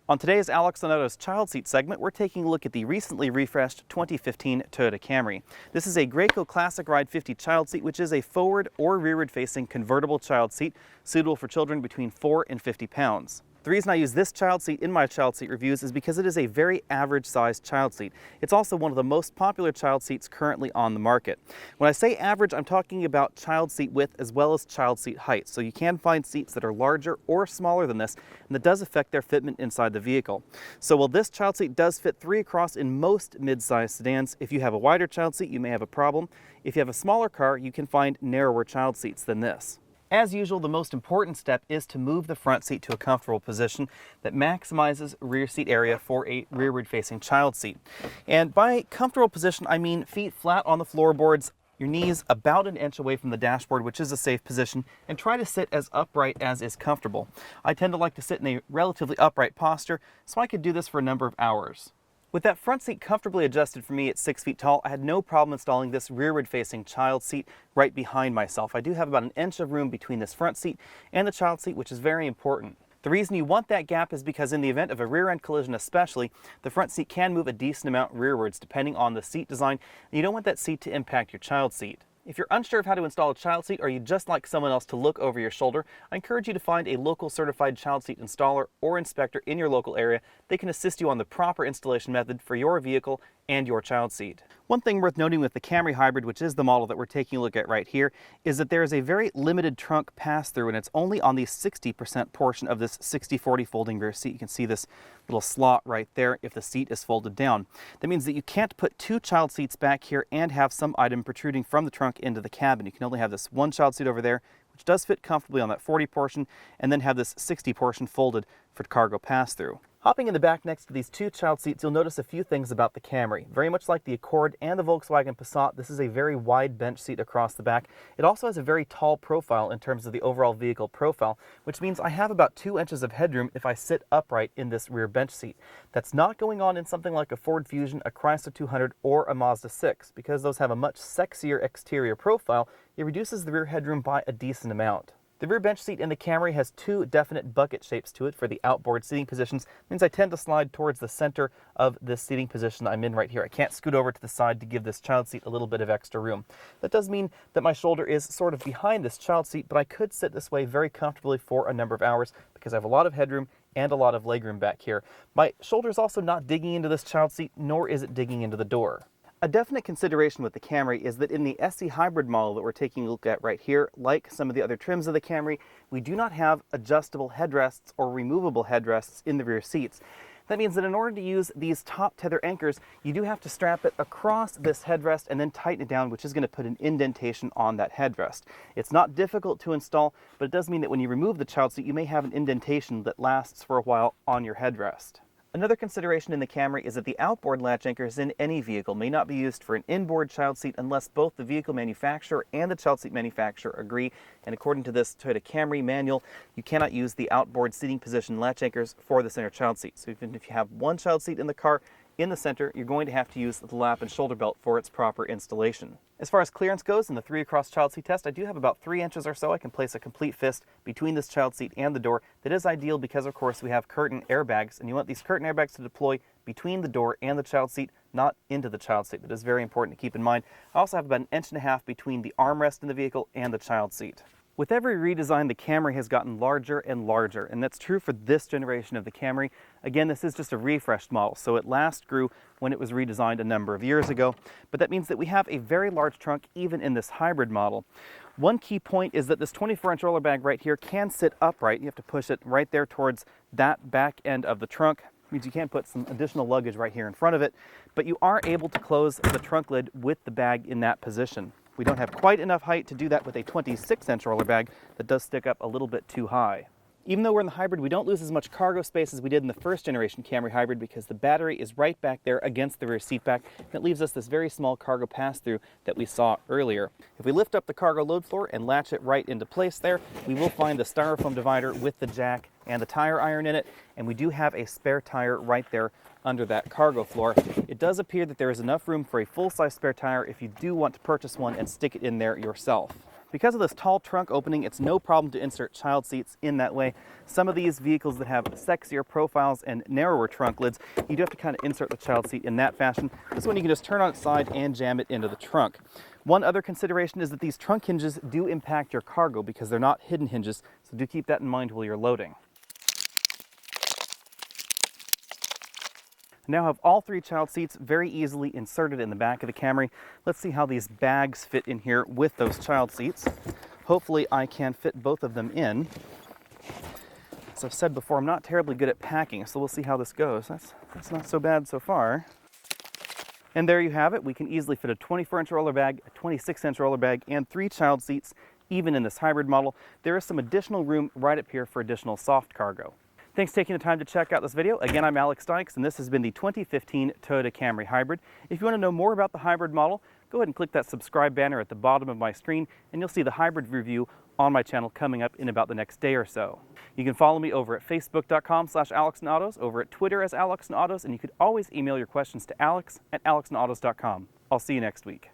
On today's Alex on Auto's Child Seat segment, we're taking a look at the recently refreshed 2015 Toyota Camry. This is a Graco Classic Ride 50 child seat, which is a forward or rearward facing convertible child seat suitable for children between 4 and 50 pounds. The reason I use this child seat in my child seat reviews is because it is a very average sized child seat. It's also one of the most popular child seats currently on the market. When I say average, I'm talking about child seat width as well as child seat height. So you can find seats that are larger or smaller than this, and that does affect their fitment inside the vehicle. So while this child seat does fit 3 across in most mid-size sedans, if you have a wider child seat, you may have a problem. If you have a smaller car, you can find narrower child seats than this. As usual, the most important step is to move the front seat to a comfortable position that maximizes rear seat area for a rearward facing child seat. And by comfortable position, I mean feet flat on the floorboards, your knees about an inch away from the dashboard, which is a safe position, and try to sit as upright as is comfortable. I tend to like to sit in a relatively upright posture, so I could do this for a number of hours. With that front seat comfortably adjusted for me at 6 feet tall, I had no problem installing this rearward facing child seat right behind myself. I do have about an inch of room between this front seat and the child seat, which is very important. The reason you want that gap is because in the event of a rear end collision especially, the front seat can move a decent amount rearwards depending on the seat design, and you don't want that seat to impact your child seat. If you're unsure of how to install a child seat, or you just like someone else to look over your shoulder, I encourage you to find a local certified child seat installer or inspector in your local area. They can assist you on the proper installation method for your vehicle and your child seat. One thing worth noting with the Camry Hybrid, which is the model that we're taking a look at right here, is that there is a very limited trunk pass-through, and it's only on the 60% portion of this 60/40 folding rear seat. You can see this little slot right there if the seat is folded down. That means that you can't put 2 child seats back here and have some item protruding from the trunk into the cabin. You can only have this one child seat over there, which does fit comfortably on that 40 portion, and then have this 60 portion folded for cargo pass-through. Hopping in the back next to these 2 child seats, you'll notice a few things about the Camry. Very much like the Accord and the Volkswagen Passat, this is a very wide bench seat across the back. It also has a very tall profile in terms of the overall vehicle profile, which means I have about 2 inches of headroom if I sit upright in this rear bench seat. That's not going on in something like a Ford Fusion, a Chrysler 200, or a Mazda 6. Because those have a much sexier exterior profile, it reduces the rear headroom by a decent amount. The rear bench seat in the Camry has 2 definite bucket shapes to it for the outboard seating positions. It means I tend to slide towards the center of this seating position I'm in right here. I can't scoot over to the side to give this child seat a little bit of extra room. That does mean that my shoulder is sort of behind this child seat, but I could sit this way very comfortably for a number of hours because I have a lot of headroom and a lot of legroom back here. My shoulder is also not digging into this child seat, nor is it digging into the door. A definite consideration with the Camry is that in the SE Hybrid model that we're taking a look at right here, like some of the other trims of the Camry, we do not have adjustable headrests or removable headrests in the rear seats. That means that in order to use these top tether anchors, you do have to strap it across this headrest and then tighten it down, which is going to put an indentation on that headrest. It's not difficult to install, but it does mean that when you remove the child seat, you may have an indentation that lasts for a while on your headrest. Another consideration in the Camry is that the outboard latch anchors in any vehicle may not be used for an inboard child seat unless both the vehicle manufacturer and the child seat manufacturer agree. And according to this Toyota Camry manual, you cannot use the outboard seating position latch anchors for the center child seat. So even if you have one child seat in the car in the center, you're going to have to use the lap and shoulder belt for its proper installation. As far as clearance goes, in the 3 across child seat test, I do have about 3 inches or so. I can place a complete fist between this child seat and the door. That is ideal because, of course, we have curtain airbags, and you want these curtain airbags to deploy between the door and the child seat, not into the child seat. That is very important to keep in mind. I also have about 1.5 inches between the armrest in the vehicle and the child seat. With every redesign, the Camry has gotten larger and larger, and that's true for this generation of the Camry. Again, this is just a refreshed model, so it last grew when it was redesigned a number of years ago, but that means that we have a very large trunk even in this hybrid model. One key point is that this 24-inch roller bag right here can sit upright. You have to push it right there towards that back end of the trunk. It means you can't put some additional luggage right here in front of it, but you are able to close the trunk lid with the bag in that position. We don't have quite enough height to do that with a 26-inch roller bag that does stick up a little bit too high. Even though we're in the hybrid, we don't lose as much cargo space as we did in the first generation Camry Hybrid because the battery is right back there against the rear seat back, and it leaves us this very small cargo pass-through that we saw earlier. If we lift up the cargo load floor and latch it right into place there, we will find the styrofoam divider with the jack and the tire iron in it, and we do have a spare tire right there under that cargo floor. It does appear that there is enough room for a full-size spare tire if you do want to purchase one and stick it in there yourself. Because of this tall trunk opening, it's no problem to insert child seats in that way. Some of these vehicles that have sexier profiles and narrower trunk lids, you do have to kind of insert the child seat in that fashion. This one you can just turn on its side and jam it into the trunk. One other consideration is that these trunk hinges do impact your cargo because they're not hidden hinges, so do keep that in mind while you're loading. Now have all 3 child seats very easily inserted in the back of the Camry. Let's see how these bags fit in here with those child seats. Hopefully I can fit both of them in. As I've said before, I'm not terribly good at packing, so we'll see how this goes. That's not so bad so far. And there you have it. We can easily fit a 24-inch roller bag, a 26-inch roller bag, and 3 child seats, even in this hybrid model. There is some additional room right up here for additional soft cargo. Thanks for taking the time to check out this video. Again, I'm Alex Dykes, and this has been the 2015 Toyota Camry Hybrid. If you want to know more about the hybrid model, go ahead and click that subscribe banner at the bottom of my screen, and you'll see the hybrid review on my channel coming up in about the next day or so. You can follow me over at facebook.com/AlexandAutos, over at Twitter as AlexandAutos, and you could always email your questions to alex@alexandautos.com. I'll see you next week.